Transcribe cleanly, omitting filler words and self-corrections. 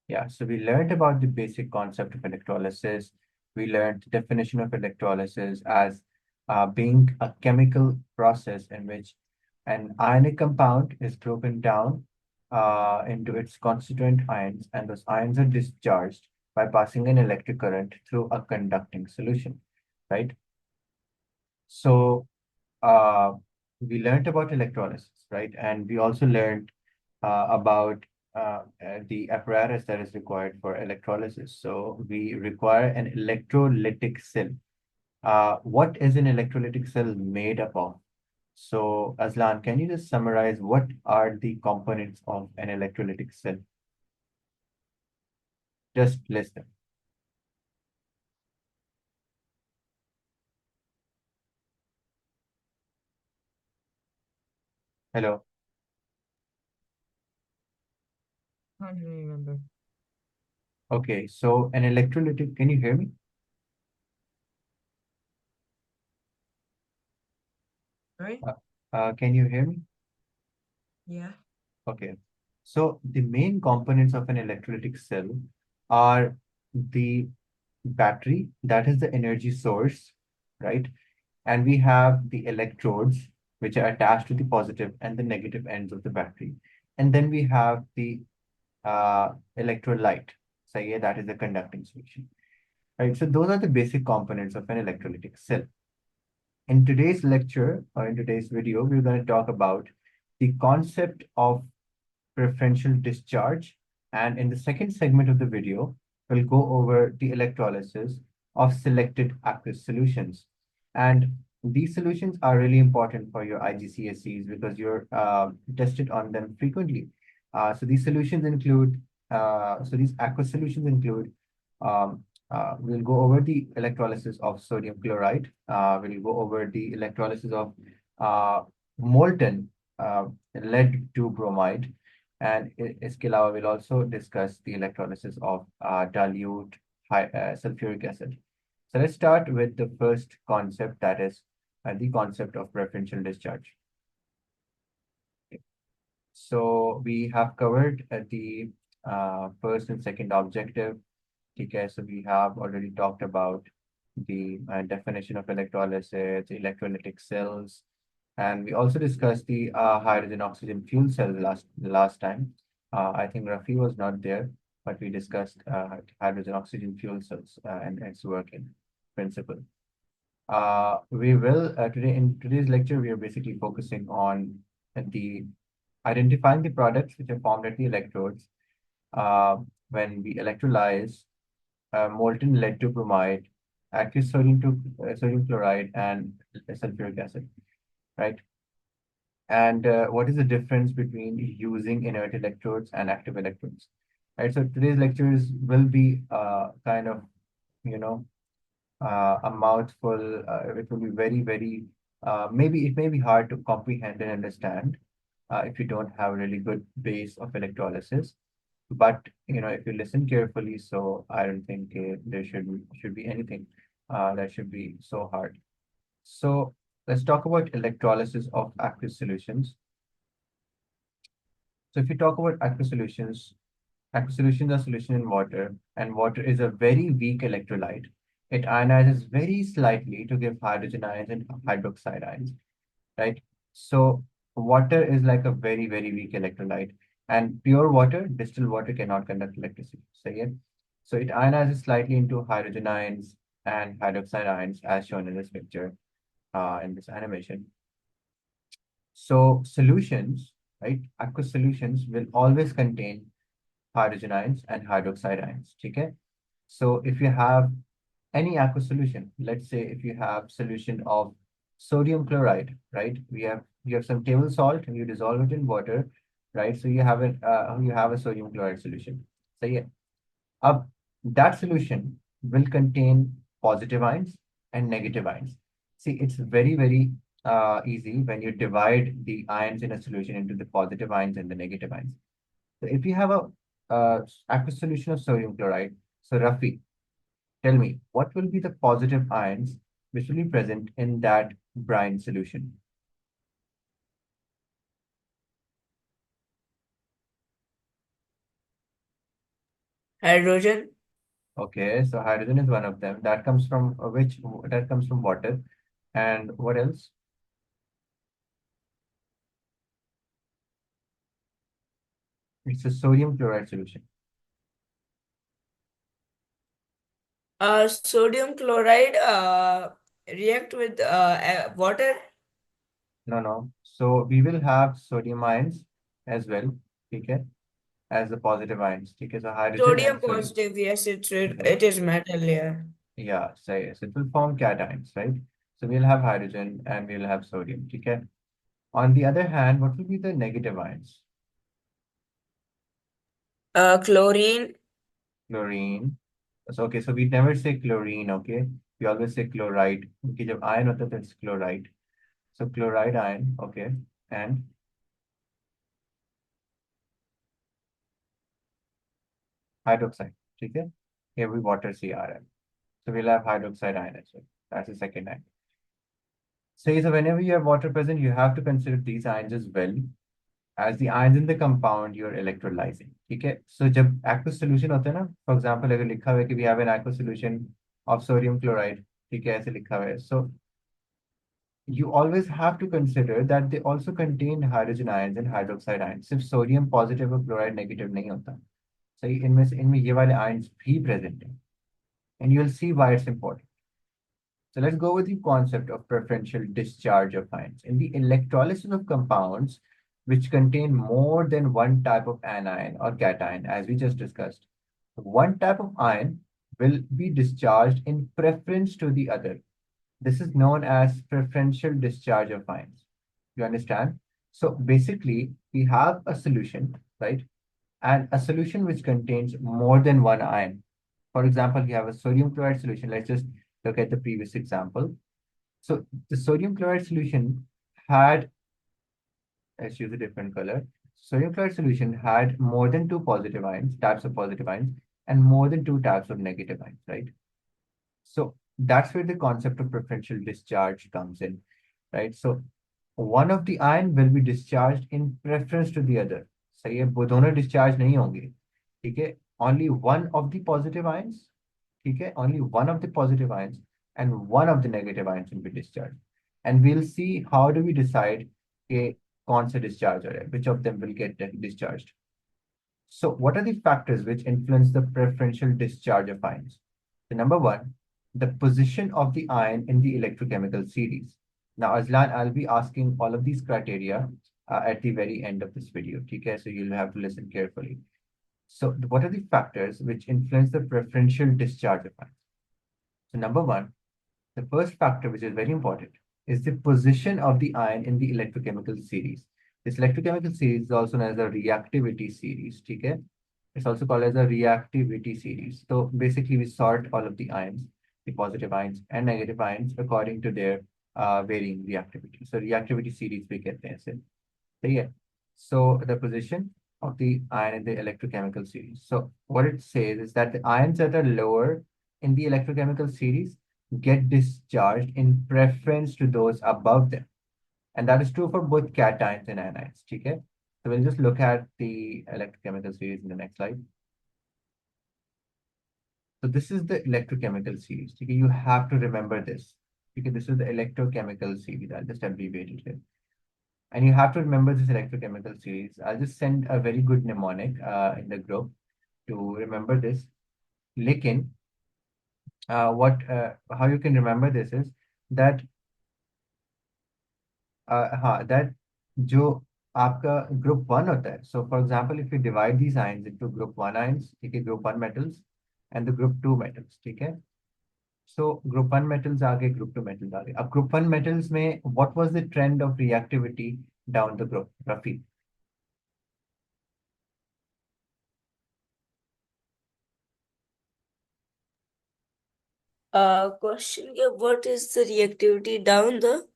Yeah, so we learned about the basic concept of electrolysis. We learned the definition of electrolysis as being a chemical process in which an ionic compound is broken down into its constituent ions, and those ions are discharged by passing an electric current through a conducting solution, right? So uh, we learned about electrolysis, right? And we also learned about the apparatus that is required for electrolysis. So we require an electrolytic cell. What is an electrolytic cell made up of? So, Aslan, can you just summarize what are the components of an electrolytic cell? Just list them. Hello. Can't really remember. Okay, so an electrolytic, can you hear me? Sorry? Can you hear me? Yeah. Okay. So the main components of an electrolytic cell are the battery, that is the energy source, right? And we have the electrodes, which are attached to the positive and the negative ends of the battery. And then we have the electrolyte. So yeah, that is the conducting solution, right? So those are the basic components of an electrolytic cell. In today's lecture or in today's video, we're going to talk about the concept of preferential discharge. And in the second segment of the video, we'll go over the electrolysis of selected aqueous solutions. And these solutions are really important for your IGCSEs because you're tested on them frequently. So these solutions include, so these aqueous solutions include, we'll go over the electrolysis of sodium chloride. We'll go over the electrolysis of molten lead to bromide, and इसके अलावा we'll also discuss the electrolysis of dilute sulfuric acid. So let's start with the first concept, that is the concept of preferential discharge. So we have covered the first and second objective. Okay, so we have already talked about the definition of electrolysis, electrolytic cells, and we also discussed the hydrogen oxygen fuel cell last time. I think Rafi was not there, but we discussed hydrogen oxygen fuel cells and its working principle. We will today in today's lecture we are basically focusing on the identifying the products which are formed at the electrodes uh, when we electrolyze molten lead to bromide, aqueous sodium to sodium chloride, and sulfuric acid, right? And what is the difference between using inert electrodes and active electrodes, right? So today's lectures will be kind of, you know, a mouthful. It will be very, maybe it may be hard to comprehend and understand if you don't have a really good base of electrolysis. But if you listen carefully, so I don't think there should be anything that should be so hard. So let's talk about electrolysis of aqueous solutions. So if you talk about aqueous solutions are solution in water, and water is a very weak electrolyte. It ionizes very slightly to give hydrogen ions and hydroxide ions, right? So water is like a very weak electrolyte, and pure water, distilled water, cannot conduct electricity. So yeah, so it ionizes slightly into hydrogen ions and hydroxide ions, as shown in this picture, in this animation. So solutions, right? Aqueous solutions will always contain hydrogen ions and hydroxide ions. Okay. So if you have any aqueous solution, let's say if you have solution of sodium chloride, right? You have some table salt and you dissolve it in water, right? So you have a sodium chloride solution. So yeah, that solution will contain positive ions and negative ions. See, it's very easy when you divide the ions in a solution into the positive ions and the negative ions. So if you have a aqueous solution of sodium chloride, so Rafi, tell me, what will be the positive ions which will be present in that brine solution? Hydrogen. Okay, so hydrogen is one of them. That comes from which? That comes from water. And what else? It's a sodium chloride solution. Sodium chloride react with water. No, no. So we will have sodium ions as well, okay, as the positive ions. Okay, so hydrogen Sodium and sodium. positive. Yes, Yeah, it is metal. Yeah. yeah. So yes, it will form cations, right? So we'll have hydrogen and we'll have sodium. Okay. On the other hand, what will be the negative ions? Chlorine. Chlorine. So okay, so we never say chlorine. Okay, we always say chloride. Okay, जब ion होता है तो it's chloride. So chloride ion. Okay, and hydroxide. ठीक है. Here we water CRN. So we'll have hydroxide ion as well. That's the second ion. So whenever you have water present, you have to consider these ions as well as the ions in the compound you're electrolyzing. ठीक है. So जब aqueous solution होता है ना, for example अगर लिखा हुआ है कि we have an aqueous solution of sodium chloride, ठीक है, ऐसे लिखा हुआ है. So you always have to consider that they also contain hydrogen ions and hydroxide ions. सिर्फ sodium positive और chloride negative नहीं होता. सही, इनमें ये वाले ions भी present हैं. And you'll see why it's important. So let's go with the concept of preferential discharge of ions. In the electrolysis of compounds which contain more than one type of anion or cation, as we just discussed, one type of ion will be discharged in preference to the other. This is known as preferential discharge of ions. You understand? So basically, we have a solution, right? And a solution which contains more than one ion. For example, you have a sodium chloride solution. Let's just look at the previous example. So the sodium chloride solution had, let's use a different color. Sodium chloride solution had more than two positive ions, types of positive ions, and more than two types of negative ions, right? So that's where the concept of preferential discharge comes in, right? So one of the ion will be discharged in preference to the other. सही है, वो दोनों discharge नहीं होंगे, ठीक है? Only one of the positive ions, ठीक है? Only one of the positive ions and one of the negative ions will be discharged. And we'll see how do we decide कि कौन सा discharge हो रहा है, which of them will get discharged. So what are the factors which influence the preferential discharge of ions? So number one, the position of the ion in the electrochemical series. Now, Azlan, I'll be asking all of these criteria at the very end of this video. Okay, so you'll have to listen carefully. So what are the factors which influence the preferential discharge of ions? So number one, the first factor, which is very important, is the position of the ion in the electrochemical series. This electrochemical series is also known as the reactivity series. Okay? It's also called as a reactivity series. So basically, we sort all of the ions, the positive ions and negative ions, according to their varying reactivity. So reactivity series we get there. So yeah. So the position of the ion in the electrochemical series. So what it says is that the ions that are lower in the electrochemical series get discharged in preference to those above them. And that is true for both cations and anions. Okay? So we'll just look at the electrochemical series in the next slide. So this is the electrochemical series. Okay? You have to remember this. Okay? This is the electrochemical series. I'll just abbreviate it here. And you have to remember this electrochemical series. I'll just send a very good mnemonic in the group to remember this. Lekin, how you can remember this is that हाँ, that जो आपका group one होता है. So for example, if you divide these ions into group one ions, ठीक है, group one metals and the group two metals, ठीक है. So group one metals आ गए, group two metals आ गए. अब group one metals में what was the trend of reactivity down the group, Rafi? Question: What is the reactivity down the?